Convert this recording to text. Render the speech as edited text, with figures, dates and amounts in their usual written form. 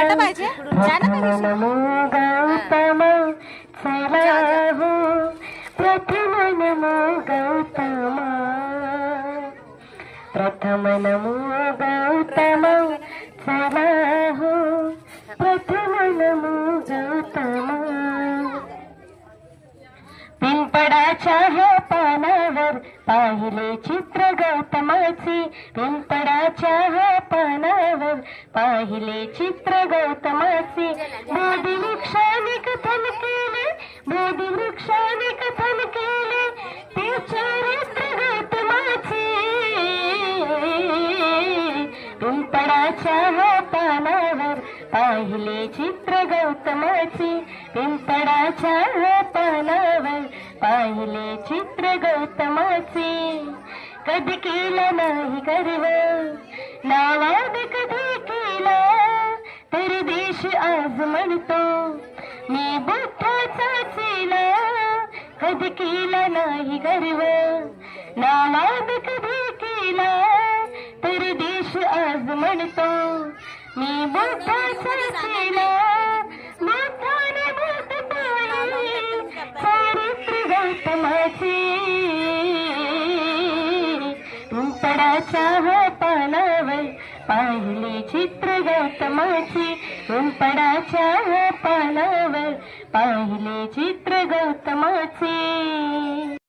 पाटा पाहिजे नमो गौतम चला हो प्रथम नमो गौतम प्रथम नमो गौतम चला हो प्रथम नमो गौतम पिंपळाच्या ह्या पानावर पाहिले चित्र गौतमाचे पिंपळाच्या ह्या पानावर पाहिले चित्र गौतमाचे बोधी वृक्षाने कथन केले बोधी वृक्षाने कथन केले ते चरित्र गौतमाचे पिंपळाच्या ह्या पानावर पाहिले चित्र गौतमाचे पिंपळाच्या ह्या पानावर पाहिले चित्र गौतमाचे कधी केला नाही गर्व नावाद कधी केला तरी देश आज म्हणतो मी बुद्धाचा चेला कधी केला नाही गर्व नावाद कधी केला तरी देश आज म्हणतो मी बुद्धाचा चेला बुद्धाने बुद्ध पाळले चरित्र गौतमाचे पिंपळाच्या ह्या पानावर पाहिले चित्र गौतमाचे पिंपळाच्या ह्या पानावर पाहिले चित्र गौतमाचे